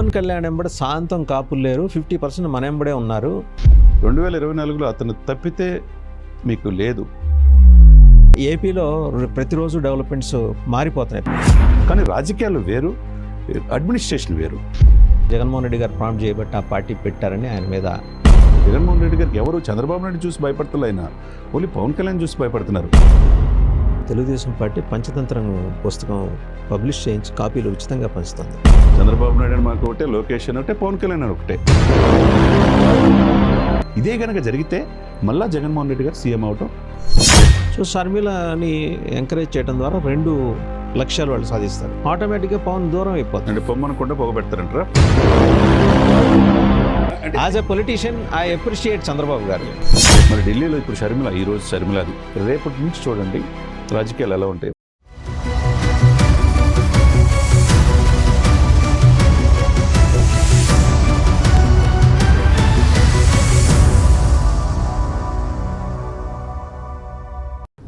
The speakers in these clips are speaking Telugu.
పవన్ కళ్యాణ్ ఎంబడి శాంతం కాపులు లేరు, 50% మన ఎంబడే ఉన్నారు. 2024లో అతను తప్పితే మీకు లేదు. ఏపీలో ప్రతిరోజు డెవలప్మెంట్స్ మారిపోతున్నాయి. కానీ రాజకీయాలు వేరు, అడ్మినిస్ట్రేషన్ వేరు. జగన్మోహన్ రెడ్డి గారు ప్రాంప్ట్ చేయబట్టి ఆ పార్టీ పెట్టారని ఆయన మీద. జగన్మోహన్ రెడ్డి గారికి ఎవరు చంద్రబాబు నాయుడు చూసి భయపడుతున్నారు, ఆయన ఓన్లీ పవన్ కళ్యాణ్ చూసి భయపడుతున్నారు. తెలుగుదేశం పార్టీ పంచతంత్రం పుస్తకం పబ్లిష్ చేయించి కాపీలు ఉచితంగా పంచుతుంది. చంద్రబాబు నాయుడు మాకు ఒకటే, లోకేష్ అని ఒకటే, పవన్ కళ్యాణ్ అని ఒకటే. ఇదే కనుక జరిగితే మళ్ళా జగన్మోహన్ రెడ్డి గారు సీఎం అవటం. సో షర్మిలని ఎంకరేజ్ చేయడం ద్వారా 2 లక్ష్యాలు వాళ్ళు సాధిస్తారు. ఆటోమేటిక్గా పవన్ దూరం అయిపోతుంది. అంటే పొమ్మనకుండా పొగబెడతారంటారా? As a politician I appreciate Chandrababu garu. మరి ఢిల్లీలో ఇప్పుడు షర్మిల, ఈరోజు షర్మిలది, రేపటి నుంచి చూడండి రాజకీయాలు ఎలా ఉంటాయి.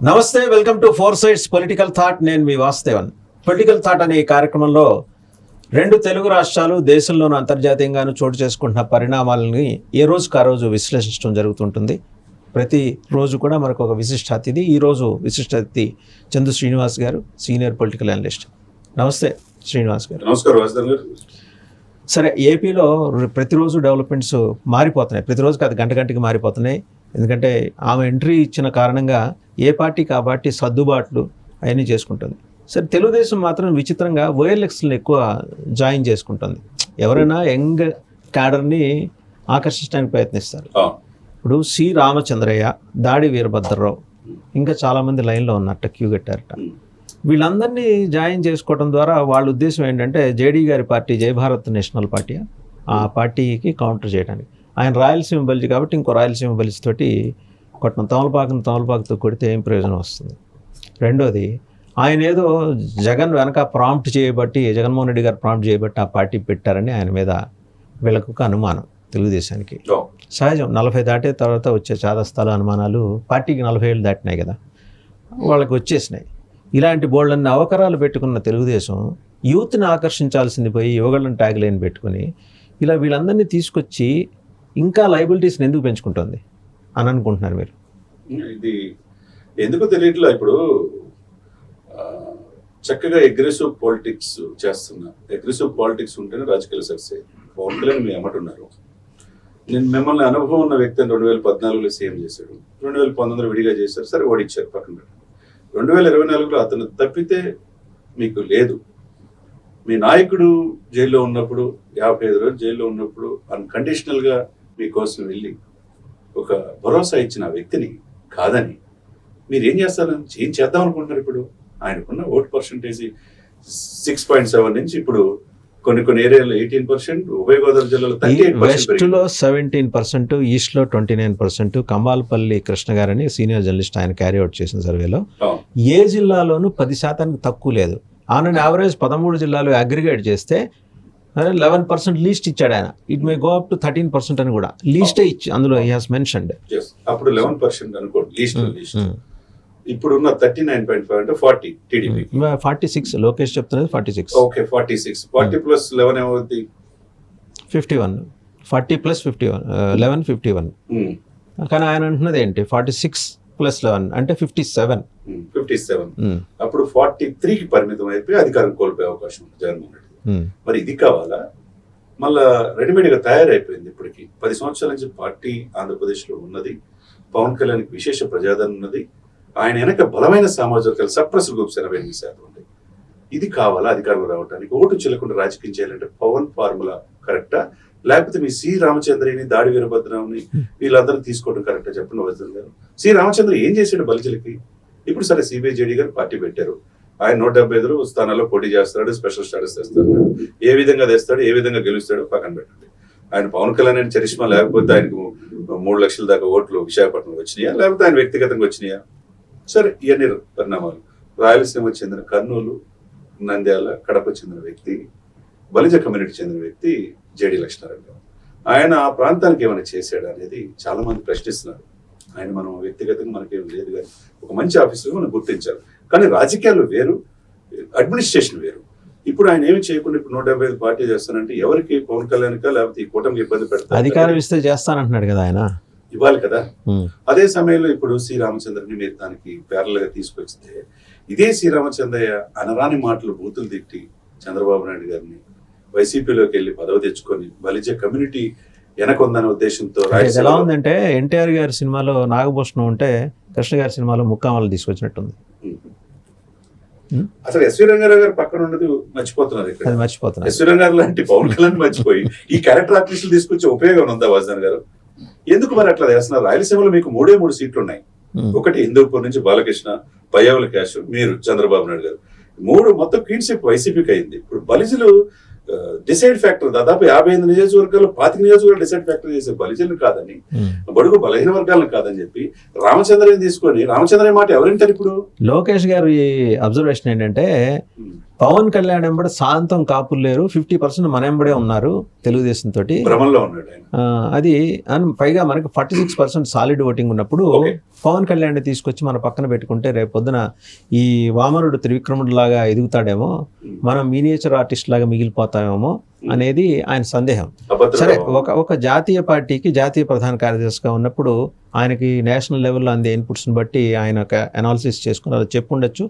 నమస్తే, welcome to 4 Sides political thought. నేను మీ వాసుదేవన్. పొలిటికల్ థాట్ అనే ఈ కార్యక్రమంలో 2 తెలుగు రాష్ట్రాలు, దేశంలోనూ అంతర్జాతీయంగానూ చోటు చేసుకుంటున్న పరిణామాలని ఏ రోజుకు ఆ రోజు విశ్లేషించడం జరుగుతుంటుంది. ప్రతి రోజు కూడా మనకు ఒక విశిష్ట అతిథి. ఈరోజు విశిష్ట అతిథి చందు శ్రీనివాస్ గారు, సీనియర్ పొలిటికల్ అనలిస్ట్. నమస్తే శ్రీనివాస్ గారు. నమస్కారం వాసుదేవన్ గారు. సరే, ఏపీలో ప్రతిరోజు డెవలప్మెంట్స్ మారిపోతున్నాయి. ప్రతిరోజు కాదు, గంట గంటకి మారిపోతున్నాయి. ఎందుకంటే ఆమె ఎంట్రీ ఇచ్చిన కారణంగా ఏ పార్టీకి ఆ పార్టీ సర్దుబాట్లు అవన్నీ చేసుకుంటుంది. సరే, తెలుగుదేశం మాత్రం విచిత్రంగా ఓఎల్ఎక్స్ని ఎక్కువ జాయిన్ చేసుకుంటుంది. ఎవరైనా యంగ్ క్యాడర్ని ఆకర్షించడానికి ప్రయత్నిస్తారు. ఇప్పుడు సి రామచంద్రయ్య, దాడి వీరభద్రరావు, ఇంకా చాలామంది లైన్లో ఉన్నట్ట, క్యూ కట్టారట. వీళ్ళందరినీ జాయిన్ చేసుకోవడం ద్వారా వాళ్ళ ఉద్దేశం ఏంటంటే జేడీ గారి పార్టీ జయభారత్ నేషనల్ పార్టీ, ఆ పార్టీకి కౌంటర్ చేయడానికి. ఆయన రాయలసీమ బలిజి కాబట్టి ఇంకో రాయలసీమ బలిజి తోటి కొట్టడం. తమలపాకుతో కొడితే ఏం ప్రయోజనం వస్తుంది? రెండోది, ఆయన ఏదో జగన్ వెనక ప్రాంప్ట్ చేయబట్టి, జగన్మోహన్ రెడ్డి గారు ప్రాంప్ట్ చేయబట్టి ఆ పార్టీ పెట్టారని ఆయన మీద వీళ్ళకు ఒక అనుమానం. తెలుగుదేశానికి సహజం, 40 దాటే తర్వాత వచ్చే చాదస్తాల అనుమానాలు. పార్టీకి 40 ఏళ్ళు దాటినాయి కదా, వాళ్ళకి వచ్చేసినాయి. ఇలాంటి బోల్డన్ని అవకరాలు పెట్టుకున్న తెలుగుదేశం యూత్ని ఆకర్షించాల్సింది పోయి యువగళ్ళని ట్యాగ్ లైన్ పెట్టుకుని ఇలా వీళ్ళందరినీ తీసుకొచ్చి ఇంకా లయబిలిటీస్ని ఎందుకు పెంచుకుంటుంది అని అనుకుంటున్నారు మీరు? ఇది ఎందుకు తెలియట్లా. ఇప్పుడు చక్కగా అగ్రెసివ్ పాలిటిక్స్ చేస్తున్నా. అగ్రెసివ్ పాలిటిక్స్ ఉంటేనే రాజకీయాలు సక్సెస్. పవన్ కళ్యాణ్ మీ అమ్మటున్నారు. నేను మిమ్మల్ని అనుభవం ఉన్న వ్యక్తిని 2014లో సీఎం చేశాడు, 2019లో విడిగా చేశారు. సరే, ఓడిచ్చారు, పక్కన పెట్టండి. 2024లో అతను తప్పితే మీకు లేదు. మీ నాయకుడు జైల్లో ఉన్నప్పుడు, 55 రోజులు జైల్లో ఉన్నప్పుడు అన్కండిషనల్గా మీకోసం వెళ్ళి ఒక భరోసా ఇచ్చిన వ్యక్తిని కాదని మీరు ఏం చేస్తారని, ఏం చేద్దాం అనుకుంటున్నారు? ఇప్పుడు ఆయనకున్న ఓటు పర్సంటేజ్ 6.7 నుంచి ఇప్పుడు కొన్ని ఏరియాలో 18%, ఉభయ గోదావరి జిల్లాలో 38%. వెస్ట్లో 17%, ఈస్ట్లో 29%. కంబాలపల్లి కృష్ణ గారని సీనియర్ జర్నలిస్ట్, ఆయన క్యారీ అవుట్ చేసిన సర్వేలో ఏ జిల్లాలోనూ 10% తక్కువ లేదు. ఆన్ యావరేజ్ 13 జిల్లాలు అగ్రిగేట్ చేస్తే 11% లీస్ట్ ఇచ్చాడు ఆయన. It may go up to 13% అని కూడా లీస్టే ఇచ్చి అందులో హి హాస్ మెన్షన్డ్. అప్పుడు 11% అనుకోండి లీస్ట్. ఇప్పుడున్న 39.5 అంటే 40 టీడీపీ. 46 లోకేష్ చెప్తున్నది 46. ఓకే, 46. 40 ప్లస్ 11 ఏమవుతుంది? 51. 40 ప్లస్ 51, 11 51. కానీ ఆయన అంటున్నది ఏంటి? 46 ప్లస్ 11 అంటే 57. అప్పుడు 43కి పరిమితం అయిపోయి అధికారం కోల్పోయే అవకాశం ఉంది జగన్మోహన్ రెడ్డి. మరి ఇది కావాలా? మళ్ళా రెడీమేడ్గా తయారైపోయింది. ఇప్పటికి 10 సంవత్సరాల నుంచి పార్టీ ఆంధ్రప్రదేశ్లో ఉన్నది. పవన్ కళ్యాణ్కి విశేష ప్రజాదరణ ఉన్నది. ఆయన వెనక బలమైన సామాజిక వర్గాల సప్రెస్ గ్రూప్స్ 88% ఉంది. ఇది కావాలా అధికారంలో రావడానికి? ఓటు చెల్లకుండా రాజకీయం చేయాలంటే పవన్ ఫార్ములా కరెక్టా, లేకపోతే మీ సి రామచంద్రని, దాడి వీరభద్రరావుని వీళ్ళందరినీ తీసుకోవడం కరెక్టా? చెప్పండి వజన్ గారు. సి రామచంద్ర ఏం చేశాడు బలిజలకి? ఇప్పుడు సరే, సిబిఐ గారు పార్టీ పెట్టారు. ఆయన 175 స్థానాల్లో పోటీ చేస్తాడు, స్పెషల్ స్టాటస్ తెస్తాడు. ఏ విధంగా తెస్తాడు, ఏ విధంగా గెలుస్తాడో పక్కన పెట్టండి. ఆయన పవన్ కళ్యాణ్ చరిష్మా లేకపోతే ఆయనకు 3 లక్షల దాకా ఓట్లు విశాఖపట్నం వచ్చినాయా, లేకపోతే ఆయన వ్యక్తిగతంగా వచ్చినాయా? సరే, ఇవన్నీ పరిణామాలు. రాయలసీమకు చెందిన కర్నూలు, నంద్యాల, కడప చెందిన వ్యక్తి, బలిజ కమ్యూనిటీ చెందిన వ్యక్తి జేడీ లక్ష్మణారావు. ఆయన ఆ ప్రాంతానికి ఏమైనా చేశాడు అనేది చాలా మంది ప్రశ్నిస్తున్నారు. ఆయన మనం వ్యక్తిగతంగా మనకేం లేదు, కానీ ఒక మంచి ఆఫీసులో మనం గుర్తించాలి. కానీ రాజకీయాలు వేరు, అడ్మినిస్ట్రేషన్ వేరు. ఇప్పుడు ఆయన ఏమి చేయకుండా ఇప్పుడు 175 పార్టీ చేస్తానంటే ఎవరికి పవన్ కళ్యాణ్కా లేకపోతే ఈ కూటమికి ఇబ్బంది పెడతారు? అధికారం ఇస్తే చేస్తానంటున్నాడు కదా ఆయన. ఇవ్వాలి కదా. ఉమ్. అదే సమయంలో ఇప్పుడు శ్రీరామచంద్రని మీరు దానికి ప్యారల్ గా తీసుకొస్తే ఇదే శ్రీరామచంద్రయ్య అనరాని మాటలు బూతులు తిట్టి చంద్రబాబు నాయుడు గారిని వైసీపీలోకి వెళ్ళి పదవి తెచ్చుకొని బలిజ కమ్యూనిటీ వెనకొందనే ఉద్దేశంతో అంటే ఇది ఎలా ఉందంటే ఎన్టీఆర్ గారి సినిమాలో నాగభూషణం ఉంటే కృష్ణ గారి సినిమాలో ముక్కామలు తీసుకొచ్చినట్టుంది. అసలు ఎస్వి రంగారావు గారు పక్కన ఉన్నది మర్చిపోతున్నారు ఇక్కడ. అది మర్చిపోతున్నారు. ఎస్వి రంగారావు లాంటి పవన్ కళ్యాణ్ మర్చిపోయి ఈ క్యారెక్టర్ ఆర్టిస్టులు తీసుకొచ్చే ఉపయోగం ఉందా వాజన్ గారు? ఎందుకు మరి అట్లా చేస్తున్నారు? రాయలసీమలో మీకు 3 సీట్లు ఉన్నాయి. ఒకటి హిందూపూర్ నుంచి బాలకృష్ణ, పయ్యావుల క్యాష్, మీరు చంద్రబాబు నాయుడు గారు, 3 మొత్తం క్లీన్షిప్ వైసీపీకి అయింది. ఇప్పుడు బలిజలు డిసైడ్ ఫ్యాక్టర్ దాదాపు 55 నియోజకవర్గాలు 25 నియోజకవర్గాలు డిసైడ్ ఫ్యాక్టర్ చేసే బలిజలను కాదని, బడుగు బలహీన వర్గాలను కాదని చెప్పి రామచంద్రని తీసుకొని రామచంద్రని మాట ఎవరింటారు ఇప్పుడు? లోకేష్ గారి అబ్జర్వేషన్ ఏంటంటే పవన్ కళ్యాణ్ ఎంబడి సాంతం కాపులు లేరు, 50% మన ఎంబడే ఉన్నారు తెలుగుదేశం తోటి, భ్రమంలో ఉన్నాడు ఆయన. అది పైగా మనకి 46% సాలిడ్ ఓటింగ్ ఉన్నప్పుడు పవన్ కళ్యాణ్ తీసుకొచ్చి మన పక్కన పెట్టుకుంటే రేపు పొద్దున ఈ వామనుడు త్రివిక్రముడు లాగా ఎదుగుతాడేమో, మనం మినియేచర్ ఆర్టిస్ట్ లాగా మిగిలిపోతామేమో అనేది ఆయన సందేహం. సరే, ఒక జాతీయ పార్టీకి జాతీయ ప్రధాన కార్యదర్శిగా ఉన్నప్పుడు ఆయనకి నేషనల్ లెవెల్లో అందే ఇన్పుట్స్ని బట్టి ఆయన ఒక అనాలిసిస్ చేసుకుని అలా చెప్పుండొచ్చు.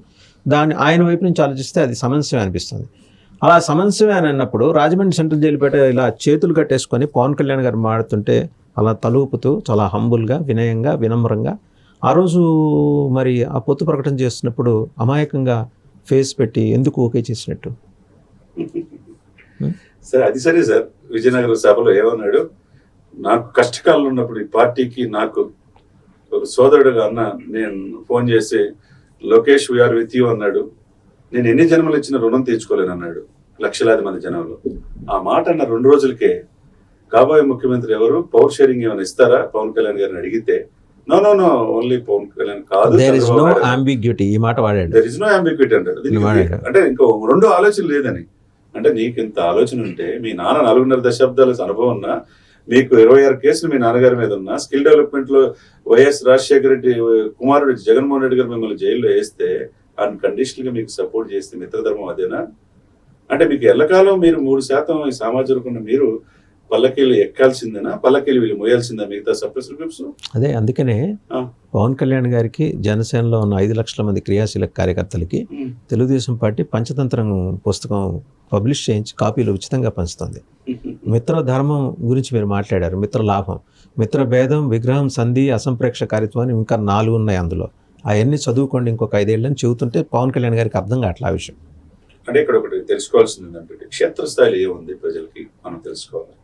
దాన్ని ఆయన వైపు నుంచి ఆలోచిస్తే అది సమస్య అనిపిస్తుంది. అలా సమస్య అని అన్నప్పుడు రాజమండ్రి సెంట్రల్ జైలుపేట ఇలా చేతులు కట్టేసుకొని పవన్ కళ్యాణ్ గారు మాడుతుంటే అలా తలూపుతూ చాలా హంబుల్గా, వినయంగా, వినమ్రంగా ఆ రోజు మరి ఆ పొత్తు ప్రకటన చేస్తున్నప్పుడు అమాయకంగా ఫేస్ పెట్టి ఎందుకు ఓకే చేసినట్టు? సరే, అది సరే సార్. విజయనగరం సభలో ఏమన్నాడు? నాకు కష్టకాలంలో ఉన్నప్పుడు ఈ పార్టీకి నాకు ఒక సోదరుడుగా అన్న నేను ఫోన్ చేసి లోకేష్ వీఆర్ విత్ యూ అన్నాడు. నేను ఎన్ని జన్మలు ఇచ్చిన రుణం తీర్చుకోలేను అన్నాడు లక్షలాది మంది జనంలో. ఆ మాట అన్న 2 రోజులకే కాబోయే ముఖ్యమంత్రి ఎవరు, పవర్ షేరింగ్ ఏమైనా ఇస్తారా పవన్ కళ్యాణ్ గారిని అడిగితే నో ఓన్లీ పవన్ కళ్యాణ్ కాదు, దేర్ ఇస్ నో అంబిగ్యూటీ, ఈ మాట వాడాడు. దేర్ ఇస్ నో అంబిగ్యూటీ అంటాడు. అంటే ఇంకో 2 ఆలోచన లేదని. అంటే నీకు ఇంత ఆలోచన ఉంటే మీ నాన్న 4.5 దశాబ్దాల అనుభవం ఉన్నా, మీకు 26 కేసులు మీ నాన్నగారి మీద ఉన్నా, స్కిల్ డెవలప్మెంట్ లో వైఎస్ రాజశేఖర రెడ్డి కుమారుడు జగన్మోహన్ రెడ్డి గారు మిమ్మల్ని జైల్లో వేస్తే అన్కండిషనల్ గా మీకు సపోర్ట్ చేస్తే మిత్రధర్మం అదేనా? అంటే మీకు ఎల్లకాలం మీరు 3% ఈ సామాజిక మీరు పల్లకీలు ఎక్కాల్సిందేనా, పల్లకీలు వీళ్ళు మోయాల్సిందా మిగతా సప్రెసర్ గ్రూప్స్? అదే అందుకనే పవన్ కళ్యాణ్ గారికి జనసేనలో ఉన్న 5 లక్షల మంది క్రియాశీల కార్యకర్తలకి తెలుగుదేశం పార్టీ పంచతంత్రం పుస్తకం పబ్లిష్ చేయించి కాపీలు ఉచితంగా పంచుతుంది. మిత్ర ధర్మం గురించి మీరు మాట్లాడారు, మిత్ర లాభం, మిత్ర భేదం, విగ్రహం, సంధి, అసంప్రేక్ష కార్యత్వం అని ఇంకా 4 ఉన్నాయి అందులో. అవన్నీ చదువుకోండి ఇంకొక 5 ఏళ్ళని చెబుతుంటే పవన్ కళ్యాణ్ గారికి అర్థం కావట్లే ఆ విషయం. అంటే ఇక్కడ ఒకటి తెలుసుకోవాల్సింది ఏంటంటే క్షేత్రస్థాయిలో ఏముంది ప్రజలకి మనం తెలుసుకోవాలి.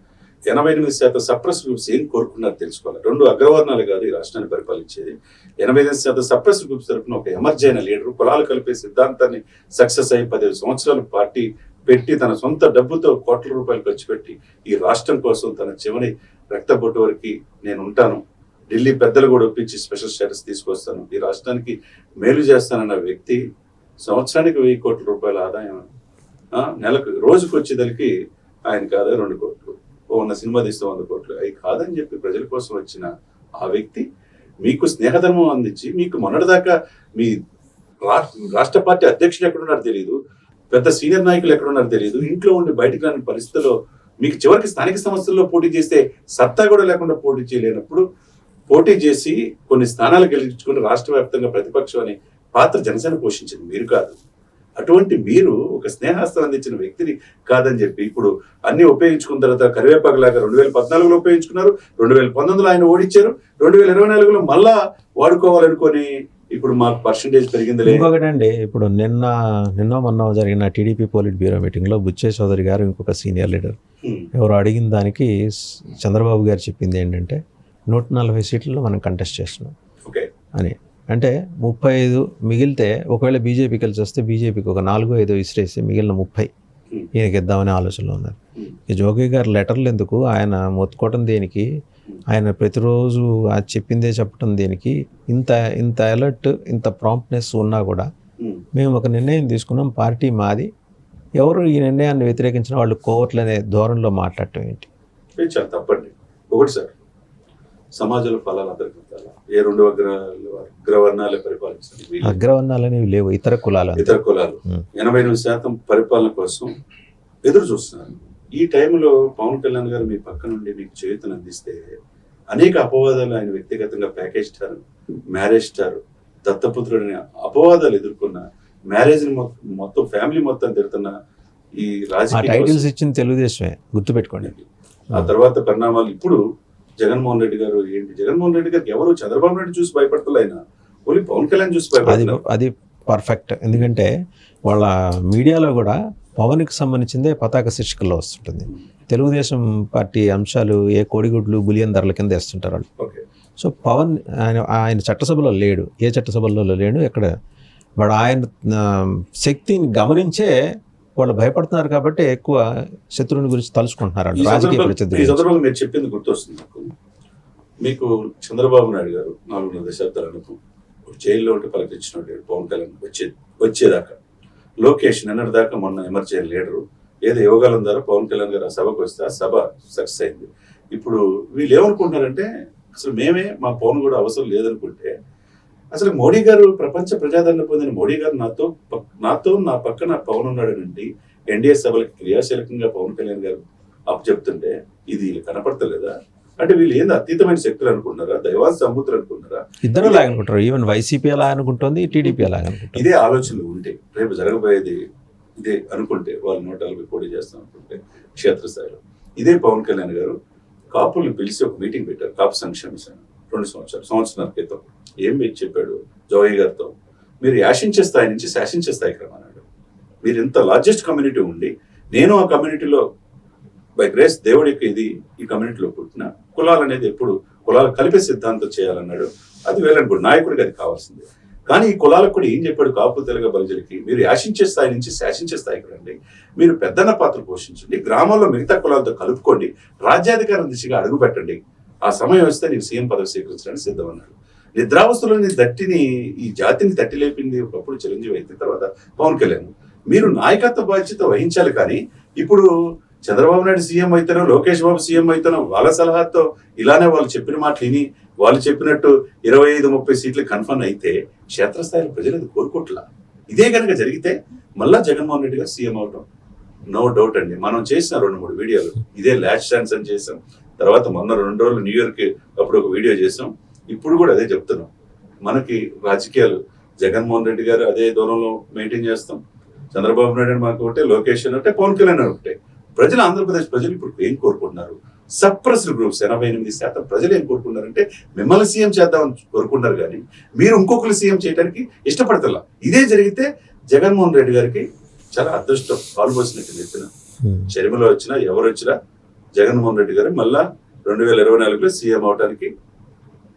88% సప్రెస్ గ్రూప్స్ ఏం కోరుకున్నారు తెలుసుకోవాలి. 2 అగ్రవర్ణాలు కాదు ఈ రాష్ట్రాన్ని పరిపాలించేది. 88% సప్రెస్ గ్రూప్స్ తరఫున ఒక ఎమర్జ్ అయిన లీడర్ కులాలు కలిపే సిద్ధాంతాన్ని సక్సెస్ అయ్యి 15 సంవత్సరాలు పార్టీ పెట్టి తన సొంత డబ్బుతో కోట్ల రూపాయలు ఖర్చు పెట్టి ఈ రాష్ట్రం కోసం తన చివరి రక్తబొట్టు వరకు నేను ఉంటాను, ఢిల్లీ పెద్దలు కూడా ఒప్పించి స్పెషల్ స్టేటస్ తీసుకొస్తాను, ఈ రాష్ట్రానికి మేలు చేస్తానన్న వ్యక్తి సంవత్సరానికి 1000 కోట్ల రూపాయల ఆదాయం, నెలకు రోజుకు వచ్చేదానికి ఆయన కాదా 2 కోట్లు, ఉన్న సినిమా తీస్తే 100 కోట్లు, అవి కాదని చెప్పి ప్రజల కోసం వచ్చిన ఆ వ్యక్తి మీకు స్నేహధర్మం అందించి మీకు మొన్నటిదాకా మీ రాష్ట్ర పార్టీ అధ్యక్షుడు ఎక్కడున్నారో తెలియదు, పెద్ద సీనియర్ నాయకులు ఎక్కడున్నారో తెలియదు, ఇంట్లో ఉండి బయటకు రాని పరిస్థితుల్లో మీకు చివరికి స్థానిక సంస్థల్లో పోటీ చేస్తే సత్తా కూడా లేకుండా పోటీ చేయలేనప్పుడు పోటీ చేసి కొన్ని స్థానాలు గెలిపించుకుని రాష్ట్ర వ్యాప్తంగా ప్రతిపక్షం అనే పాత్ర జనసేన పోషించింది మీరు కాదు. అటువంటి మీరు ఒక స్నేహాస్తం అందించిన వ్యక్తిని కాదని చెప్పి ఇప్పుడు అన్ని ఉపయోగించుకున్న తర్వాత కరివేపాకులాగా 2014లో ఉపయోగించుకున్నారు, 2019లో ఆయన ఓడించారు, 2024లో మళ్ళా వాడుకోవాలనుకొని ఇప్పుడు మాకు పర్సంటేజ్ పెరిగింది. ఇంకొకటండి, ఇప్పుడు నిన్న మొన్న జరిగిన టీడీపీ పోలిట్ బ్యూరో మీటింగ్లో బుచ్చే చౌదరి గారు ఇంకొక సీనియర్ లీడర్ ఎవరు అడిగిన దానికి చంద్రబాబు గారు చెప్పింది ఏంటంటే 140 సీట్లలో మనం కంటెస్ట్ చేస్తున్నాం అని. అంటే 35 మిగిలితే ఒకవేళ బీజేపీ కలిసి వస్తే బీజేపీకి ఒక 4-5 విసిరేసి మిగిలిన 30 ఈయనకి ఇద్దామనే ఆలోచనలో ఉన్నారు. ఈ జోగి గారు లెటర్లు ఎందుకు, ఆయన మొత్తుకోవటం దేనికి, ఆయన ప్రతిరోజు అది చెప్పిందే చెప్పటం దేనికి, ఇంత అలర్ట్ ఇంత ప్రాంప్ట్నెస్ ఉన్నా కూడా మేము ఒక నిర్ణయం తీసుకున్నాం, పార్టీ మాది, ఎవరు ఈ నిర్ణయాన్ని వ్యతిరేకించిన వాళ్ళు కోవట్లనే ధోరణిలో మాట్లాడటం ఏంటి? చాలా తప్పండి. ఒకటి సార్, సమాజంలో ఫలాలు అందరికీ ఉండాలా? ఏ రెండు అగ్రవర్ణాలే పరిపాలించాలి? వీళ్ళు అగ్రవర్ణాలనేవి లేవు, ఇతర కులాలు అంతే. ఇతర కులాలు 88% పరిపాలన కోసం ఎదురు చూస్తున్నారు. ఈ టైంలో పవన్ కళ్యాణ్ గారు మీ పక్క నుండి మీకు చేయూతను అందిస్తే అనేక అపవాదాలు, ఆయన వ్యక్తిగతంగా ప్యాకేజ్ స్టార్, మ్యారేజ్ స్టార్, దత్తపుత్రుడని అపవాదాలు ఎదుర్కొన్న, మ్యారేజ్ మొత్తం ఫ్యామిలీ మొత్తం తిడుతున్న ఈ ఆ రాజకీయ టైటిల్స్ ఇచ్చింది తెలుగుదేశమే, గుర్తుపెట్టుకోండి. ఆ తర్వాత పరిణామాలు ఇప్పుడు జగన్మోహన్ రెడ్డి గారు ఏంటి? జగన్మోహన్ రెడ్డి గారికి ఎవరు చంద్రబాబు నాయుడు చూసి భయపడతలే, ఆయన ఓన్లీ పవన్ కళ్యాణ్ చూసి అది భయపడుతున్నారు. అది పర్ఫెక్ట్. ఎందుకంటే వాళ్ళ మీడియాలో కూడా పవన్కి సంబంధించిందే పతాక శీర్షికల్లో వస్తుంటుంది. తెలుగుదేశం పార్టీ అంశాలు ఏ కోడిగుడ్లు బులియన్ ధరల కింద వేస్తుంటారు వాళ్ళు. ఓకే. సో పవన్ ఆయన చట్టసభలో లేడు, ఏ చట్టసభలో లేడు ఎక్కడ. వాడు ఆయన శక్తిని గమనించే వాళ్ళు భయపడుతున్నారు కాబట్టి ఎక్కువ శత్రువుని గురించి తలుచుకుంటున్నారు వాళ్ళు, రాజకీయ ప్రత్యర్థుల ఈ గురించి. సందర్భంగా మీరు చెప్పింది గుర్తొస్తుంది నాకు. మీకు చంద్రబాబు నాయుడు గారు 4 దశాబ్దాలకు జైల్లో ఉంటే పలకరించినట్టు పవన్ కళ్యాణ్ వచ్చేదాకా, లోకేష్ నిన్నటి దాకా మొన్న ఎమర్జెన్సీ లీడరు, ఏదో యోగాలం ద్వారా పవన్ కళ్యాణ్ గారు ఆ సభకు వస్తే ఆ సభ సక్సెస్ అయింది. ఇప్పుడు వీళ్ళు ఏమనుకుంటున్నారంటే అసలు మేమే మా పవన్ కూడా అవసరం లేదనుకుంటే, అసలు మోడీ గారు ప్రపంచ ప్రజాదరణ పొందిన మోడీ గారు నాతో నా పక్కన పవన్ ఉన్నాడనండి, ఎన్డీఏ సభలకు క్రియాశీలకంగా పవన్ కళ్యాణ్ గారు చెప్తుంటే ఇది వీళ్ళు కనపడతలేదా? అంటే వీళ్ళు ఏంది అతీతమైన శక్తులు అనుకుంటున్నారా? దైవాంశ సంబూతులు అనుకుంటున్నారా? ఇద్దరు అలాగే అనుకుంటారు. ఈవెన్ వైసీపీ అలా అనుకుంటుంది, టీడీపీ అలాగే అనుకుంటుంది. ఇదే ఆలోచనలు ఉంటే రేపు జరగబోయేది ఇదే అనుకుంటే, వాళ్ళు 140 పోటీ చేస్తాం అనుకుంటే క్షేత్రస్థాయిలో, ఇదే పవన్ కళ్యాణ్ గారు కాపుల్ని పిలిచి ఒక మీటింగ్ పెట్టారు, కాపు సంక్షేమ సంఘం 2 సంవత్సరాల క్రితం. ఏం మీకు చెప్పాడు జోయి గారితో? మీరు యాశించే స్థాయి నుంచి శాసించే స్థాయికి రమ్మన్నాడు. మీరు ఇంత లార్జెస్ట్ కమ్యూనిటీ ఉండి, నేను ఆ కమ్యూనిటీలో బై గ్రేస్ దేవుడికి ఇది ఈ కమ్యూనిటీలో పుట్టిన, కులాలు అనేది ఎప్పుడు కులాలు కలిపే సిద్ధాంతం చేయాలన్నాడు. అది వేలనుకోండి, నాయకుడికి అది కావాల్సింది. కానీ ఈ కులాలకు కూడా ఏం చెప్పాడు? కాపు తెలగ బలిజలకి మీరు యాశించే స్థాయి నుంచి శాసించే స్థాయికి రండి, మీరు పెద్దన్న పాత్ర పోషించండి, గ్రామాల్లో మిగతా కులాలతో కలుపుకోండి, రాజ్యాధికారం దిశగా అడుగు పెట్టండి, ఆ సమయం వస్తే నీకు సీఎం పదవి స్వీకరించడానికి సిద్ధమన్నాడు. నిద్రావస్థలోని దట్టిని, ఈ జాతిని తట్టి లేపింది ఒకప్పుడు చిరంజీవి అయిన తర్వాత పవన్ కళ్యాణ్. మీరు నాయకత్వ బాధ్యత వహించాలి. కానీ ఇప్పుడు చంద్రబాబు నాయుడు సీఎం అయితేనో, లోకేష్ బాబు సీఎం అయితేనో, వాళ్ళ సలహాతో ఇలానే వాళ్ళు చెప్పిన మాటలు విని వాళ్ళు చెప్పినట్టు 25-30 సీట్లు కన్ఫర్మ్ అయితే క్షేత్రస్థాయిలో ప్రజలు అది కోరుకోవట్లా. ఇదే కనుక జరిగితే మళ్ళా జగన్మోహన్ రెడ్డి గారు సీఎం అవటం నో డౌట్ అండి. మనం చేసిన 2-3 వీడియోలు ఇదే లాస్ట్ ఛాన్స్ అని చేసాం. తర్వాత మొన్న 2 రోజులు న్యూ ఇయర్కి అప్పుడు ఒక వీడియో చేసాం. ఇప్పుడు కూడా అదే చెప్తున్నాం. మనకి రాజకీయాలు జగన్మోహన్ రెడ్డి గారు అదే దూరంలో మెయింటైన్ చేస్తాం, చంద్రబాబు నాయుడు మాకు ఒకటే, లోకేష్ అంటే పవన్ కళ్యాణ్ ఒకటే. ప్రజలు, ఆంధ్రప్రదేశ్ ప్రజలు ఇప్పుడు ఏం కోరుకుంటున్నారు? సప్రెస్డ్ గ్రూప్స్ 88% ప్రజలు ఏం కోరుకున్నారంటే మిమ్మల్ని సీఎం చేద్దామని కోరుకున్నారు, కానీ మీరు ఇంకొకరు సీఎం చేయడానికి ఇష్టపడతలా. ఇదే జరిగితే జగన్మోహన్ రెడ్డి గారికి చాలా అదృష్టం పాల్పోసినట్టు చెప్పిన షర్మిల వచ్చినా ఎవరు వచ్చినా జగన్మోహన్ రెడ్డి గారు మళ్ళా 2024లో సీఎం అవడానికి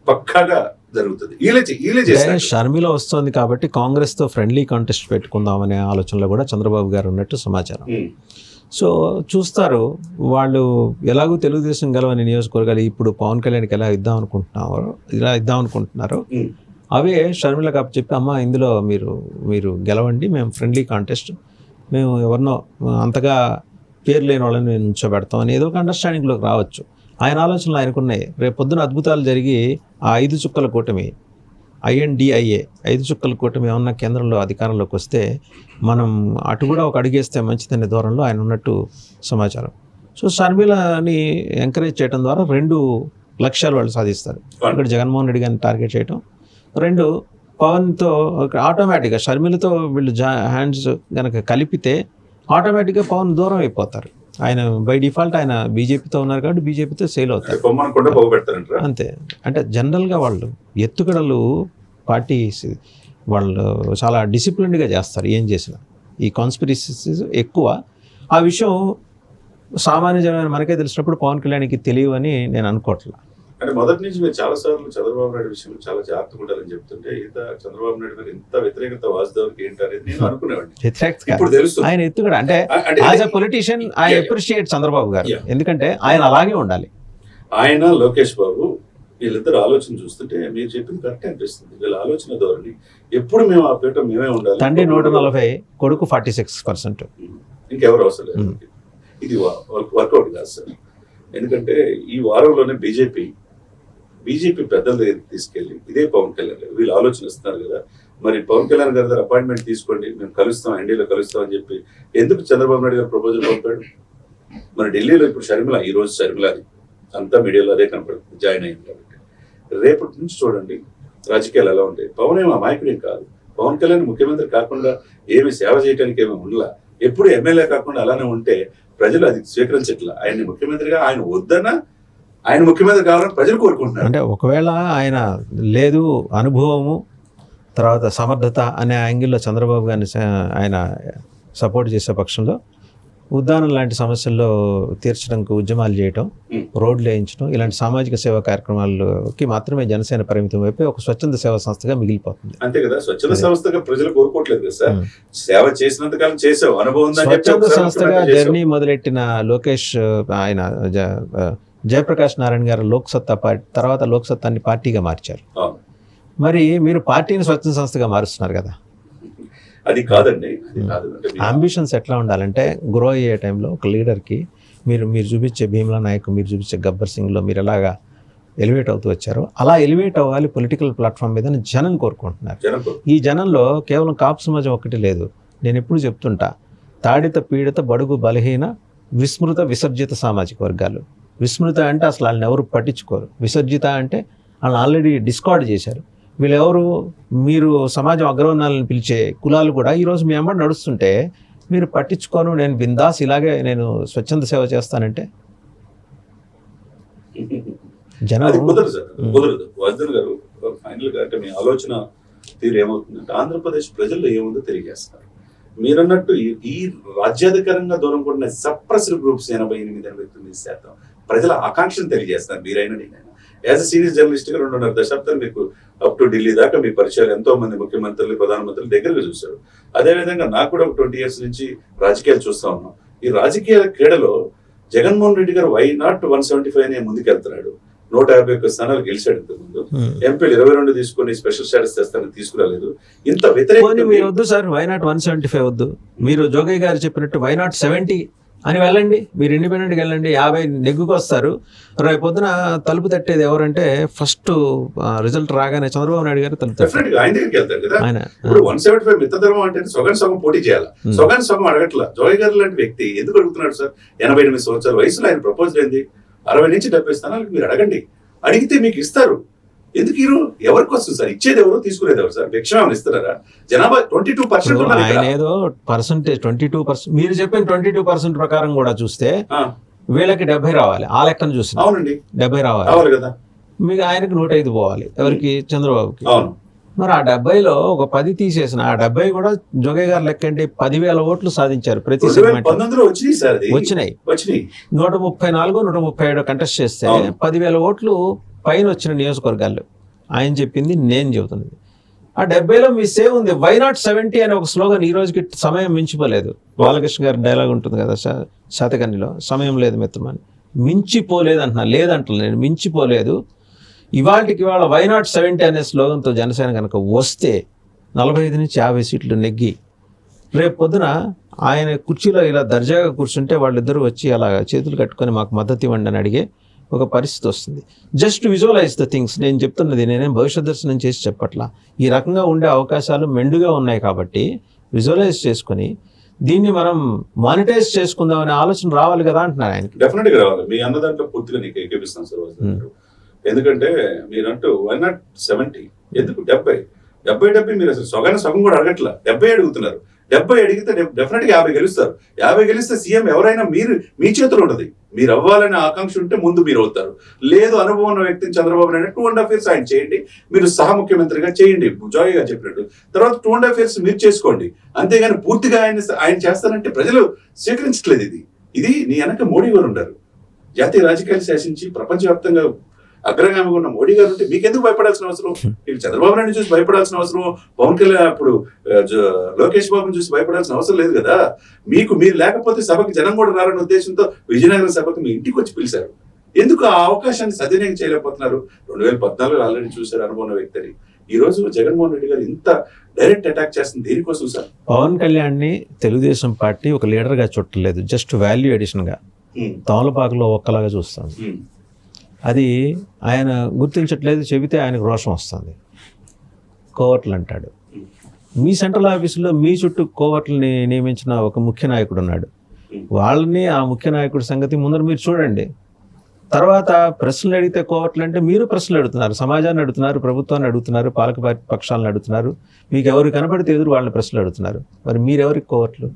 పక్కాగా జరుగుతుంది. వీళ్ళే చేస్తారు. షర్మిల వస్తుంది కాబట్టి కాంగ్రెస్ తో ఫ్రెండ్లీ కాంటెస్ట్ పెట్టుకుందామనే ఆలోచనలో కూడా చంద్రబాబు గారు ఉన్నట్టు సమాచారం. సో చూస్తారు వాళ్ళు, ఎలాగో తెలుగుదేశం గెలవని నియోజకవర్గాలు ఇప్పుడు పవన్ కళ్యాణ్కి ఎలా ఇద్దాం అనుకుంటున్నారు, అవే షర్మిలకు అప్పచెప్పి అమ్మ ఇందులో మీరు గెలవండి, మేము ఫ్రెండ్లీ కాంటెస్ట్, మేము ఎవరినో అంతగా పేరు లేని వాళ్ళని మేము ఉంచోబెడతాం అని ఏదో ఒక అండర్స్టాండింగ్లోకి రావచ్చు. ఆయన ఆలోచనలు ఆయనకున్నాయి. రేపు పొద్దున అద్భుతాలు జరిగి ఆ 5 చుక్కల కూటమి, INDIA 5 చుక్కల కూటమి ఏమన్నా కేంద్రంలో అధికారంలోకి వస్తే మనం అటు కూడా ఒక అడుగేస్తే మంచిదనే దూరంలో ఆయన ఉన్నట్టు సమాచారం. సో షర్మిలని ఎంకరేజ్ చేయడం ద్వారా 2 లక్ష్యాలు వాళ్ళు సాధిస్తారు. ఇక్కడ జగన్మోహన్ రెడ్డి గారిని టార్గెట్ చేయడం, 2 పవన్తో ఆటోమేటిక్గా షర్మిలతో వీళ్ళు హ్యాండ్స్ కనుక కలిపితే ఆటోమేటిక్గా పవన్ దూరం అయిపోతారు. ఆయన బై డిఫాల్ట్ ఆయన బీజేపీతో ఉన్నారు కాబట్టి బీజేపీతో సేల్ అవుతారు అంతే. అంటే జనరల్గా వాళ్ళు ఎత్తుగడలు పార్టీ వాళ్ళు చాలా డిసిప్లిన్డ్గా చేస్తారు ఏం చేసినా. ఈ కాన్స్పిరసీస్ ఎక్కువ. ఆ విషయం సామాన్య జనమైన మనకే తెలిసినప్పుడు పవన్ కళ్యాణ్కి తెలియవని నేను అనుకోవట్లా. అంటే మొదటి నుంచి మీరు చాలా సార్లు చంద్రబాబు నాయుడు విషయం చాలా జాగ్రత్తగా ఉండాలని చెప్తుంటే చంద్రబాబు నాయుడు గారు ఎంత వ్యతిరేకత వాసుదేవ్కి ఏంటి అనేది నేను అనుకునేవాడిని. ఇప్పుడు తెలుసు ఆయన ఎత్తుగడ అంటే as a politician I appreciate Chandrababu గారు, ఎందుకంటే ఆయన అలాగే ఉండాలి. ఆయన లోకేష్ బాబు వీళ్ళిద్దరు ఆలోచన చూస్తుంటే మీరు చెప్పింది కరెక్ట్ అనిపిస్తుంది. వీళ్ళ ఆలోచన ధోరణి ఎప్పుడు మేము ఆ పీఠం మేమే ఉండాలి. తండ్రి 140, కొడుకు 46%. ఇంకెవరు అవసరం లేదు. ఇది వర్కౌట్ కాదు సార్. ఎందుకంటే ఈ వారంలోనే బీజేపీ బీజేపీ పెద్దల దగ్గరికి తీసుకెళ్లి ఇదే పవన్ కళ్యాణ్ గారు వీళ్ళు ఆలోచన ఇస్తున్నారు కదా, మరి పవన్ కళ్యాణ్ గారి దగ్గర అపాయింట్మెంట్ తీసుకోండి, మేము కలుస్తాం, ఎన్డీఏలో కలుస్తాం అని చెప్పి ఎందుకు చంద్రబాబు నాయుడు గారు ప్రపోజల్ పంపాడు? మరి ఢిల్లీలో ఇప్పుడు షర్మిల, ఈ రోజు షర్మిలది అంతా మీడియాలో అదే కనపడుతుంది, జాయిన్ అయింది కాబట్టి. రేపటి నుంచి చూడండి రాజకీయాలు ఎలా ఉంటాయి. పవన్ ఏమో అమాయకుడేం కాదు, పవన్ కళ్యాణ్ ముఖ్యమంత్రి కాకుండా ఏమి సేవ చేయడానికి ఏమి ఉండలా, ఎప్పుడు ఎమ్మెల్యే కాకుండా అలానే ఉంటే ప్రజలు అది స్వీకరించట్లా. ఆయన్ని ముఖ్యమంత్రిగా ఆయన వద్దన్నా ఆయన ముఖ్యమంత్రి కావాలని ప్రజలు కోరుకుంటున్నారు. అంటే ఒకవేళ ఆయన లేదు అనుభవము తర్వాత సమర్థత అనే యాంగిల్లో చంద్రబాబు గారిని ఆయన సపోర్ట్ చేసే పక్షంలో ఉద్దానం లాంటి సమస్యల్లో తీర్చడానికి ఉద్యమాలు చేయటం, రోడ్లు వేయించడం, ఇలాంటి సామాజిక సేవా కార్యక్రమాలకి మాత్రమే జనసేన పరిమితం అయిపోయి ఒక స్వచ్ఛంద సేవా సంస్థగా మిగిలిపోతుంది. అంతే కదా, స్వచ్ఛంద సంస్థగా ప్రజలు కోరుకోవట్లేదు కదా సార్. సేవ చేసినంత కాలం చేసావు, అనుభవం స్వచ్ఛంద సంస్థగా జర్నీ మొదలెట్టిన లోకేష్, ఆయన జయప్రకాష్ నారాయణ గారు లోక్సత్తా పార్టీ తర్వాత లోక్సత్తాన్ని పార్టీగా మార్చారు. మరి మీరు పార్టీని స్వచ్ఛంద సంస్థగా మారుస్తున్నారు కదా. అది కాదండి, అది కాదు. అంబిషన్స్ ఎట్లా ఉండాలంటే గ్రో అయ్యే టైంలో ఒక లీడర్కి మీరు చూపించే భీమ్లా నాయక్, మీరు చూపించే గబ్బర్ సింగ్లో మీరు ఎలాగా ఎలివేట్ అవుతూ వచ్చారో అలా ఎలివేట్ అవ్వాలి పొలిటికల్ ప్లాట్ఫామ్ మీద జనం కోరుకుంటున్నారు. ఈ జనంలో కేవలం కాపు సమాజం ఒక్కటి లేదు. నేను ఎప్పుడు చెప్తుంటా, తాడిత పీడిత బడుగు బలహీన విస్మృత విసర్జిత సామాజిక వర్గాలు. విస్మృత అంటే అసలు వాళ్ళని ఎవరు పట్టించుకోరు, విసర్జిత అంటే వాళ్ళని ఆల్రెడీ డిస్కార్డ్ చేశారు. వీళ్ళెవరు, మీరు సమాజం అగ్రవర్ణాలను పిలిచే కులాలు కూడా ఈరోజు మీ అమ్మ నడుస్తుంటే మీరు పట్టించుకోను, నేను బిందాస్ ఇలాగే నేను స్వచ్ఛంద సేవ చేస్తానంటే జనం కుదరదు సార్, కుదరదు. వర్ధన్ గారు ఫైనల్ గా అంటే మీ ఆలోచన తీరు ఏమవుతుందంటే ఆంధ్రప్రదేశ్ ప్రజల్లో ఏముందో తెలియజేస్తారు. మీరన్నట్టు ఈ రాజ్యాధికారంగా దూరం కొట్టిన సప్రెస్డ్ గ్రూప్స్ 88-89% ప్రజల ఆకాంక్షను తెలియజేస్తారు. మీరైనా నేనైనా యాజ్ అ సీనియర్ జర్నలిస్ట్ గా 2.5 దశాబ్దాలు మీకు అప్ టు ఢిల్లీ దాకా మీ పరిచయాలు ఎంతో మంది ముఖ్యమంత్రులు, ప్రధానమంత్రులు దగ్గరగా చూశారు. అదేవిధంగా నాకు కూడా ఒక 20 years నుంచి రాజకీయాలు చూస్తా ఉన్నాం. ఈ రాజకీయ క్రీడలో జగన్మోహన్ రెడ్డి గారు వై నాట్ 175 అనే ముందుకెళ్తున్నాడు. 151 స్థానాలు గెలిచాడు ఇంతకుముందు. ఎంపీలు 22 తీసుకొని స్పెషల్ స్టేటస్ తెస్తానని తీసుకురాలేదు. ఇంత వ్యతిరేకత వద్దు సార్, వై నాట్ 175 వద్దు. మీరు జోగయ్య గారు చెప్పినట్టు వై నాట్ 70 అని వెళ్ళండి, మీరు ఇండిపెండెంట్గా వెళ్ళండి, 50 నెగ్గుకు వస్తారు. రేపు పొద్దున తలుపు తట్టేది ఎవరంటే ఫస్ట్ రిజల్ట్ రాగానే చంద్రబాబు నాయుడు గారు తలుపు తట్టారు. ఆయన దగ్గరికి వెళ్తారు కదా. ఇప్పుడు 175 మిత్రధర్మం అంటే సగం పోటీ చేయాలి, సగం అడగట్లా. జోగయ్య గారు లాంటి వ్యక్తి ఎందుకు అడుగుతున్నాడు సార్? 88 సంవత్సరాల వయసులో ఆయన ప్రపోజల్ ఏంది? 60 నుంచి 70 స్థానాలకు మీరు అడగండి, అడిగితే మీకు ఇస్తారు. ఎందుకు ఎవరికి వస్తుంది సార్? ఇచ్చేది ఎవరు, తీసుకునేది ఎవరు సార్? భిక్షం ఇస్తారా? జనాభా 22%. ఆయన ఏదో పర్సెంటేజ్ 22%, మీరు చెప్పిన 22% ప్రకారం కూడా చూస్తే వీళ్ళకి 70 రావాలి. ఆ లెక్కను చూసి అవునండి 70 రావాలి కదా. మీకు ఆయనకి 105 పోవాలి. ఎవరికి? చంద్రబాబుకి. అవును. మరి ఆ 70లో ఒక 10 తీసేసిన ఆ 70 కూడా జోగయ్య గారు లెక్క అంటే 10,000 ఓట్లు సాధించారు ప్రతి సెగ్మెంట్. వచ్చినాయి 134, 137 కంటెస్ట్ చేస్తే 10,000 ఓట్లు పైన వచ్చిన నియోజకవర్గాల్లో. ఆయన చెప్పింది నేను చెబుతున్నది. ఆ 70లో మీ సేవ్ ఉంది. వై నాట్ 70 అనే ఒక స్లోగన్ ఈ రోజుకి సమయం మించిపోలేదు. బాలకృష్ణ గారి డైలాగ్ ఉంటుంది కదా శాతకర్ణిలో, సమయం లేదు మిత్రమని. మించిపోలేదు అంటున్నా, లేదంటున్నా నేను, మించిపోలేదు. ఇవాళకి ఇవాళ వై నాట్ 70 అనే స్లోగన్తో జనసేన కనుక వస్తే 45 నుంచి 50 సీట్లు నెగ్గి రేపు పొద్దున ఆయన కుర్చీలో ఇలా దర్జాగా కూర్చుంటే వాళ్ళిద్దరూ వచ్చి అలా చేతులు కట్టుకొని మాకు మద్దతు ఇవ్వండి అని అడిగే ఒక పరిస్థితి వస్తుంది. Just visualise the things. నేను చెప్తున్నది నేనేం భవిష్యత్ దర్శనం చేసి చెప్పట్లా. ఈ రకంగా ఉండే అవకాశాలు మెండుగా ఉన్నాయి కాబట్టి విజువలైజ్ చేసుకుని దీన్ని మనం మానిటైజ్ చేసుకుందాం అనే ఆలోచన రావాలి కదా అంటున్నారు ఆయనకి. డెఫినెట్ గా రావాలి. మీ అన్న దాంట్లో పూర్తిగా నీకు ఏకీపిస్తాను సార్. ఎందుకంటే మీరంటూ 170 ఎందుకు 70 మీరు అసలు సగం కూడా అడగట్లా, 70 అడుగుతున్నారు. 70 అడిగితే డెఫినెట్ గా 50 గెలుస్తారు. 50 గెలిస్తే సీఎం ఎవరైనా మీ చేతిలో ఉండదు. మీరు అవ్వాలనే ఆకాంక్ష ఉంటే ముందు మీరు అవుతారు. లేదు అనుభవం ఉన్న వ్యక్తిని చంద్రబాబు నాయుడు 2.5 years ఆయన చేయండి, మీరు సహ ముఖ్యమంత్రిగా చేయండి జాయ్ గా చెప్పినట్టు. తర్వాత 2.5 years మీరు చేసుకోండి. అంతేగాని పూర్తిగా ఆయన చేస్తారంటే ప్రజలు స్వీకరించట్లేదు. ఇది నీ వెనక మోడీ గారు ఉంటారు. జాతీయ రాజకీయాలు శాసించి ప్రపంచవ్యాప్తంగా అగ్రగామిగా ఉన్న మోడీ గారు ఉంటే మీకెందుకు భయపడాల్సిన అవసరం? మీకు చంద్రబాబు నాయుడు చూసి భయపడాల్సిన అవసరం, పవన్ కళ్యాణ్ అప్పుడు లోకేష్ బాబుని చూసి భయపడాల్సిన అవసరం లేదు కదా. మీరు లేకపోతే సభకి జనం కూడా రారనే ఉద్దేశంతో విజయనగరం సభకి మీ ఇంటికి వచ్చి పిలిచారు. ఎందుకు ఆ అవకాశాన్ని సద్వినియోగం చేయలేకపోతున్నారు? 2014 ఆల్రెడీ చూశారు అనుభవం వ్యక్తిని. ఈ రోజు జగన్మోహన్ రెడ్డి గారు ఇంత డైరెక్ట్ అటాక్ చేస్తుంది దేనికోసం సార్? పవన్ కళ్యాణ్ ని తెలుగుదేశం పార్టీ ఒక లీడర్ గా చుట్టలేదు, జస్ట్ వాల్యూ ఎడిషన్ గా తమలపాకులో ఒక్కలాగా చూస్తాం. అది ఆయన గుర్తించట్లేదు, చెబితే ఆయనకు రోషం వస్తుంది. కోవర్ట్లు అంటాడు. మీ సెంట్రల్ ఆఫీసులో మీ చుట్టూ కోవర్ట్లని నియమించిన ఒక ముఖ్య నాయకుడు ఉన్నాడు. వాళ్ళని, ఆ ముఖ్య నాయకుడి సంగతి ముందర మీరు చూడండి. తర్వాత ప్రశ్నలు అడిగితే కోవర్ట్లు అంటే మీరు ప్రశ్నలు అడుగుతున్నారు, సమాజాన్ని అడుగుతున్నారు, ప్రభుత్వాన్ని అడుగుతున్నారు, పాలక పక్షాలను అడుగుతున్నారు. మీకు ఎవరు కనబడితే ఎదురు వాళ్ళని ప్రశ్నలు అడుగుతున్నారు. మరి మీరెవరికి కోవర్ట్లు?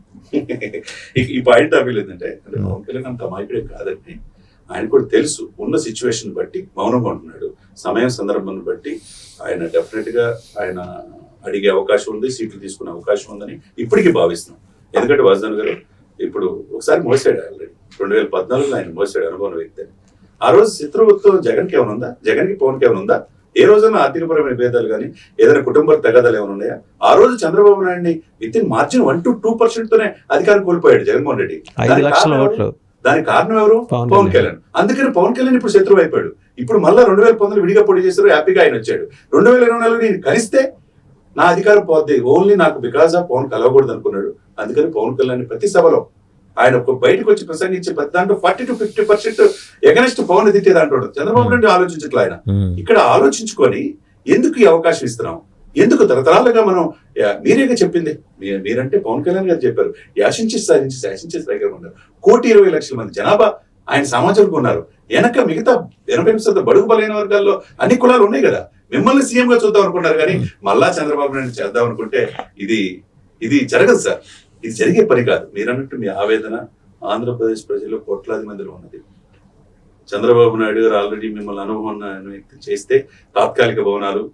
ఈ పాయింట్ ఆఫ్ వ్యూ ఏంటంటే పవన్ కళ్యాణ్ అంత అమాయకుడే కాదండి. ఆయన కూడా తెలుసు ఉన్న సిచ్యువేషన్ బట్టి మౌనంగా ఉంటున్నాడు. సమయం సందర్భాన్ని బట్టి ఆయన డెఫినెట్ గా ఆయన అడిగే అవకాశం ఉంది, సీట్లు తీసుకునే అవకాశం ఉందని ఇప్పటికీ భావిస్తున్నాం. ఎందుకంటే వాసుదేవన్ గారు ఇప్పుడు ఒకసారి మోసాడు ఆల్రెడీ. 2014లో ఆయన మోసాడు, అనుభవం వ్యక్తి. ఆ రోజు శత్రువుత్వం జగన్కి ఏమైనా ఉందా? జగన్కి పవన్కి ఏమైనా ఉందా? ఏ రోజైనా ఆర్థికపరమైన భేదాలు కానీ ఏదైనా కుటుంబ తగాదాలు ఏమైనా ఉన్నాయా? ఆ రోజు చంద్రబాబు నాయుడిని విత్ ఇన్ మార్జిన్ 1 to 2% తోనే అధికారం కోల్పోయాడు జగన్మోహన్ రెడ్డి. 5 లక్షల ఓట్లు. దానికి కారణం ఎవరు? పవన్ కళ్యాణ్. అందుకని పవన్ కళ్యాణ్ ఇప్పుడు శత్రువు అయిపోయాడు. ఇప్పుడు మళ్ళీ 2019 విడిగా పోటీ చేశారు, హ్యాపీగా ఆయన వచ్చాడు. 2024 నేను కలిస్తే నా అధికారం పోద్ది, ఓన్లీ నాకు బికాస్ ఆఫ్ పవన్ కలవకూడదు అనుకున్నాడు. అందుకని పవన్ కళ్యాణ్ ప్రతి సభలో ఆయన బయటకు వచ్చి ప్రసంగించే ప్రతి దాంట్లో 40 to 50% ఎగనెస్ట్ పవన్ తిట్టే దాంట్లో చంద్రబాబు నాయుడు ఆలోచించట్లే. ఆయన ఇక్కడ ఆలోచించుకొని ఎందుకు ఈ అవకాశం ఇస్తున్నాం, ఎందుకు తరతరాలుగా మనం మీరేగా చెప్పింది, మీరంటే పవన్ కళ్యాణ్ గారు చెప్పారు, యాశించి సాధించి శాసించే స్థాయిగా ఉన్నారు. 1,20,00,000 మంది జనాభా ఆయన సమాజంలో ఉన్నారు. వెనక మిగతా 80% బడుగు బలైన వర్గాల్లో అన్ని కులాలు ఉన్నాయి కదా. మిమ్మల్ని సీఎం గా చూద్దాం అనుకున్నారు, కానీ మళ్ళా చంద్రబాబు నాయుడు చేద్దాం అనుకుంటే ఇది జరగదు సార్. ఇది జరిగే పని కాదు. మీరన్నట్టు మీ ఆవేదన ఆంధ్రప్రదేశ్ ప్రజలు కోట్లాది మందిలో ఉన్నది. చంద్రబాబు నాయుడు గారు ఆల్రెడీ మిమ్మల్ని అనుభవం వ్యక్తం చేస్తే తాత్కాలిక భవనాలు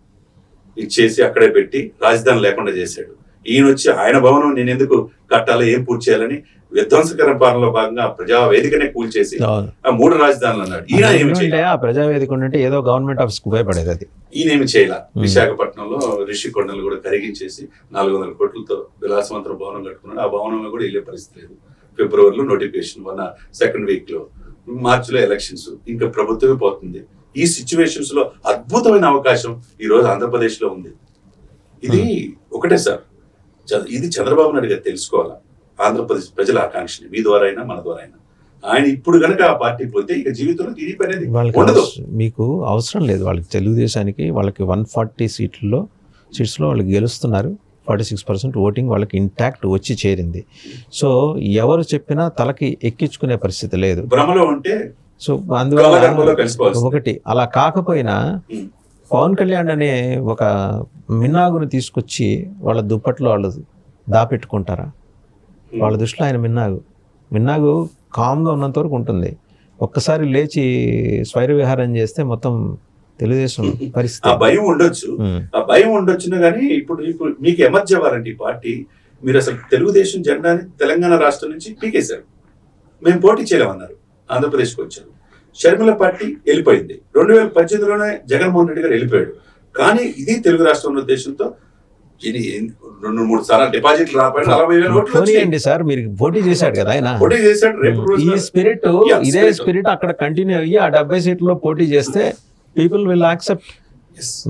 ఇచ్చేసి అక్కడే పెట్టి రాజధాని లేకుండా చేశాడు. ఈయన వచ్చి ఆయన భవనం నేను ఎందుకు కట్టాలి, ఏం పూర్తి చేయాలని విధ్వంసకర పాలనలో భాగంగా ప్రజా వేదికనే కూల్చేసి 3 రాజధానులు అన్నాడు. ఈయన ఏమి చేయాలి? ఆ ప్రజా వేదిక ఉంటే ఏదో గవర్నమెంట్ ఆఫీస్ ఉపయోగపడేది. అది ఈయనేమి చేయాల. విశాఖపట్నంలో రిషికొండలు కూడా కరిగించేసి 400 కోట్లతో విలాసవంతర భవనం కట్టుకున్నాడు. ఆ భవనంలో కూడా వెళ్ళే పరిస్థితి లేదు. ఫిబ్రవరిలో నోటిఫికేషన్, 2nd వీక్ లో, మార్చిలో ఎలక్షన్స్, ఇంకా ప్రభుత్వమే పోతుంది. ఈ సిచ్యువేషన్స్ లో అద్భుతమైన అవకాశం ఈ రోజు ఆంధ్రప్రదేశ్ లో ఉంది. ఇది ఒకటే సార్, ఇది చంద్రబాబు నాయుడు గారు తెలుసుకోవాలా. ఆంధ్రప్రదేశ్ ప్రజల ఆకాంక్షని మీ ద్వారా అయినా మన ద్వారా అయినా. ఆయన ఇప్పుడు గనక ఆ పార్టీ పోతే ఇక జీవితంలో టీడీపీ అనేది ఉండదు. మీకు అవసరం లేదు. వాళ్ళకి తెలుగుదేశానికి వాళ్ళకి 140 సీట్స్లో వాళ్ళు గెలుస్తున్నారు. 46% ఓటింగ్ వాళ్ళకి ఇంటాక్ట్ వచ్చి చేరింది. సో ఎవరు చెప్పినా తలకి ఎక్కించుకునే పరిస్థితి లేదు. భ్రమలో ఉంటే సో అందువల్ల ఒకటి అలా కాకపోయినా పవన్ కళ్యాణ్ అనే ఒక మిన్నాగుని తీసుకొచ్చి వాళ్ళ దుప్పట్లో వాళ్ళు దాపెట్టుకుంటారా? వాళ్ళ దృష్టిలో ఆయన మిన్నాగు కామ్గా ఉన్నంత వరకు ఉంటుంది. ఒక్కసారి లేచి స్వైర విహారం చేస్తే మొత్తం తెలుగుదేశం పరిస్థితి. ఆ భయం ఉండొచ్చును కానీ ఇప్పుడు మీకు ఎమర్జ్ అవ్వాలంటే ఈ పార్టీ, మీరు అసలు తెలుగుదేశం జెండాని తెలంగాణ రాష్ట్రం నుంచి పీకేశారు. మేము పోటీ చేయలేమన్నారు, ఆంధ్రప్రదేశ్కి వచ్చారు. షర్మిల పార్టీ వెళ్ళిపోయింది. 2018లోనే జగన్మోహన్ రెడ్డి గారు వెళ్ళిపోయాడు. కానీ ఇది తెలుగు రాష్ట్రం ఉద్దేశంతో 2-3 సార్లు డిపాజిట్లు రాకపోయినా 40,000 ఓట్లు సార్. మీరు పోటీ చేశాడు కదా ఆయన, పోటీ చేశాడు. రేపు ఈ స్పిరిట్, ఇదే స్పిరిట్ అక్కడ కంటిన్యూ అయ్యి ఆ 70 సీట్లలో పోటీ చేస్తే పీపుల్ విల్ యాక్సెప్ట్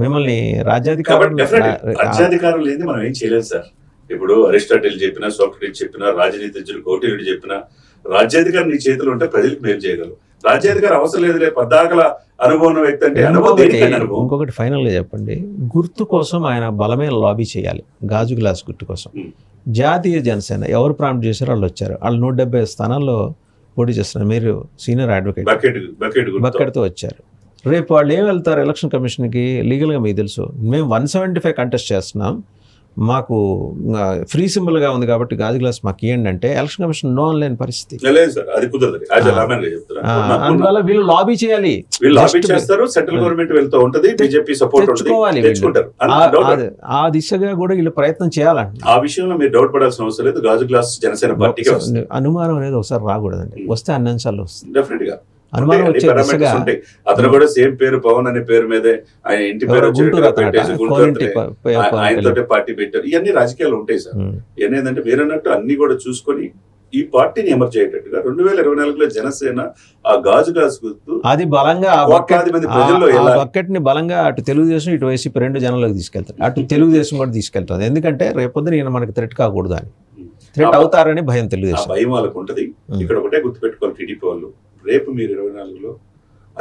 మిమ్మల్ని రాజ్యాధికారం లేని మనం ఏం చేయలేదు సార్. ఇప్పుడు అరిస్టాటిల్ చెప్పినా, సోక్రటీస్ చెప్పినా, రాజనీతిజ్ఞులు కౌటిల్యుడు చెప్పినా, రాజ్యాధికారం నీ చేతిలో ఉంటే ప్రజలకు మేలు చేయగలరు. రాజ్యాధికారం అవసరం లేదులే, పద్దాకల అనుభవం వ్యక్తి అంటే ఇంకొకటి ఫైనల్ గా చెప్పండి. గుర్తు కోసం ఆయన బలమైన లాబీ చేయాలి. గాజు గ్లాస్ గుర్తు కోసం జాతీయ జనసేన ఎవరు ప్రాంప్ట్ చేశారో వాళ్ళు వచ్చారు. వాళ్ళు 170 స్థానాల్లో పోటీ చేస్తున్నారు. మీరు సీనియర్ అడ్వకేట్ బకెట్తో వచ్చారు. రేపు వాళ్ళు ఏం వెళ్తారు ఎలక్షన్ కమిషన్కి? లీగల్గా మీకు తెలుసు, మేము 175 కంటెస్ట్ చేస్తున్నాం, మాకు ఫ్రీ సింబల్గా ఉంది కాబట్టి గాజు గ్లాస్ మాకు ఇవ్వండి అంటే ఎలక్షన్ కమిషన్ నో అనలేని పరిస్థితి. అందువల్ల వీళ్ళు లాబీ చేయాలి. సెంట్రల్ గవర్నమెంట్ వెళ్తూ ఉంటది, బీజేపీ సపోర్ట్ తెచ్చుకోవాలి. ఆ దిశగా కూడా వీళ్ళు ప్రయత్నం చేయాలండి. ఆ విషయంలో మీరు డౌట్ పడాల్సిన అవసరం లేదు. గాజు గ్లాస్ జనసేన పార్టీకి అనుమానం అనేది ఒకసారి రాకూడదండి. వస్తే అన్ని అంశాలు వస్తుంది. డెఫినెట్ గా అనుమానం వచ్చే దిశగా. అతను కూడా సేమ్ పేరు పవన్ అనే పేరు మీదే ఆయన ఇంటి పేరు ఆయనతో పార్టీ పెట్టారు. ఇవన్నీ రాజకీయాలు ఉంటాయి సార్. ఇవన్నీ ఏంటంటే మీరన్నట్టు అన్ని కూడా చూసుకొని ఈ పార్టీని ఎమర్జ్ అయ్యేటట్టుగా 2024లో జనసేన ఆ గాజు గ్లాస్ గుర్తు అది బలంగా బకెట్ ని బలంగా అటు తెలుగుదేశం ఇటు వైసీపీ 2 జనంలోకి తీసుకెళ్తారు. అటు తెలుగుదేశం కూడా తీసుకెళ్తారు. ఎందుకంటే రేపొద్దున ఈయన మనకి థ్రెట్ కాకూడదు అని, థ్రెట్ అవుతారని భయం తెలుగుదేశం. భయం వాళ్ళకు ఉంటది. ఇక్కడ ఒకటే గుర్తుపెట్టుకోవాలి టీడీపీ వాళ్ళు, రేపు మీరు 24లో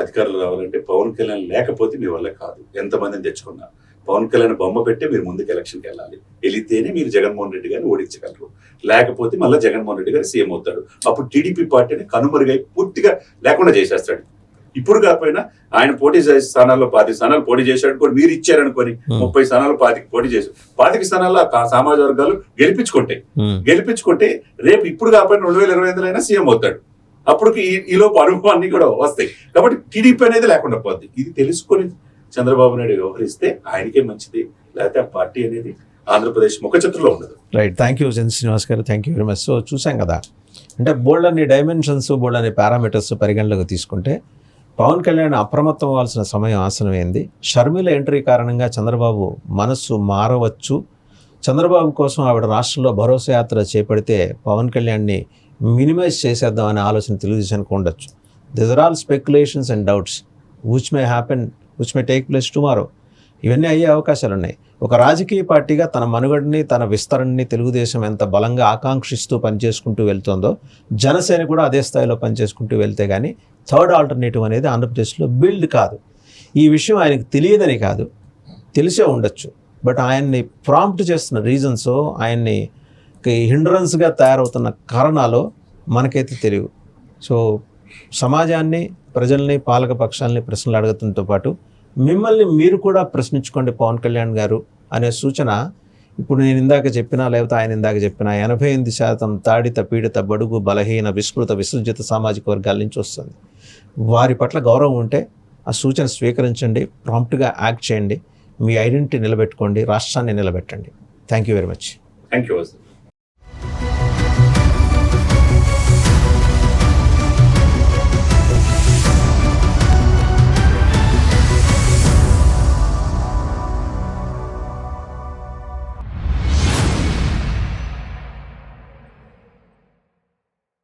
అధికారులు రావాలంటే పవన్ కళ్యాణ్ లేకపోతే మీ వల్ల కాదు. ఎంతమందిని తెచ్చుకున్నా పవన్ కళ్యాణ్ బొమ్మ పెట్టి మీరు ముందుకు ఎలక్షన్కి వెళ్ళాలి. వెళితేనే మీరు జగన్మోహన్ రెడ్డి గారిని ఓడించగలరు. లేకపోతే మళ్ళీ జగన్మోహన్ రెడ్డి గారు సీఎం అవుతాడు. అప్పుడు టీడీపీ పార్టీని కనుమరుగై పూర్తిగా లేకుండా చేసేస్తాడు. ఇప్పుడు కాకపోయినా ఆయన పోటీ చేసే స్థానాల్లో 10 స్థానాలు పోటీ చేశాడు కూడా మీరు ఇచ్చారనుకొని 30 స్థానాలు 25 పోటీ చేశారు. 25 స్థానాల్లో సామాజిక వర్గాలు గెలిపించుకుంటే రేపు ఇప్పుడు కాకపోయినా 2025 అయినా సీఎం అవుతాడు. అప్పుడు ఈలోపు అనుభవాన్ని కూడా వస్తాయి. కాబట్టి టీడీపీ అనేది లేకుండా పోద్ది. ఇది తెలుసుకొని చంద్రబాబు నాయుడు వ్యవహరిస్తే ఆయనకే మంచిది. లేకపోతే ఆ పార్టీ అనేది ఆంధ్రప్రదేశ్ ముఖచిత్రంలో ఉండదు. రైట్, థ్యాంక్ యూ శ్రీనివాస్ గారు, thank you very much. So చూసాం కదా, అంటే బోల్డ్ అన్ని డైమెన్షన్స్, బోల్డ్ అనే పారామీటర్స్ పరిగణలోకి తీసుకుంటే పవన్ కళ్యాణ్ అప్రమత్తం అవ్వాల్సిన సమయం ఆసనమైంది. షర్మిల ఎంట్రీ కారణంగా చంద్రబాబు మనస్సు మారవచ్చు. చంద్రబాబు కోసం ఆవిడ రాష్ట్రంలో భరోసా యాత్ర చేపడితే పవన్ కళ్యాణ్ని మినిమైజ్ చేసేద్దాం అనే ఆలోచన తెలుగుదేశానికి ఉండొచ్చు. This are all speculations and doubts which may happen, which may take place tomorrow. ఇవన్నీ అయ్యే అవకాశాలు ఉన్నాయి. ఒక రాజకీయ పార్టీగా తన మనుగడని, తన విస్తరణని తెలుగుదేశం ఎంత బలంగా ఆకాంక్షిస్తూ పనిచేసుకుంటూ వెళ్తుందో జనసేన కూడా అదే స్థాయిలో పనిచేసుకుంటూ వెళ్తే కానీ థర్డ్ ఆల్టర్నేటివ్ అనేది ఆంధ్రప్రదేశ్లో బిల్డ్ కాదు. ఈ విషయం ఆయనకు తెలియదని కాదు, తెలిసే ఉండొచ్చు. బట్ ఆయన్ని ప్రాంప్ట్ చేస్తున్న రీజన్స్, ఆయన్ని హిండ్రన్స్గా తయారవుతున్న కారణాలు మనకైతే తెలియవు. సో సమాజాన్ని, ప్రజల్ని, పాలక పక్షాలని ప్రశ్నలు అడగడంతో పాటు మిమ్మల్ని మీరు కూడా ప్రశ్నించుకోండి పవన్ కళ్యాణ్ గారు అనే సూచన ఇప్పుడు నేను ఇందాక చెప్పినా, లేకపోతే ఆయన ఇందాక చెప్పినా 88% తాడిత, పీడిత, బడుగు, బలహీన, విస్మృత, విసర్జిత సామాజిక వర్గాల నుంచి వస్తుంది. వారి పట్ల గౌరవం ఉంటే ఆ సూచన స్వీకరించండి, ప్రాంప్ట్గా యాక్ట్ చేయండి, మీ ఐడెంటిటీ నిలబెట్టుకోండి, రాష్ట్రాన్ని నిలబెట్టండి. Thank you very much. Thank you.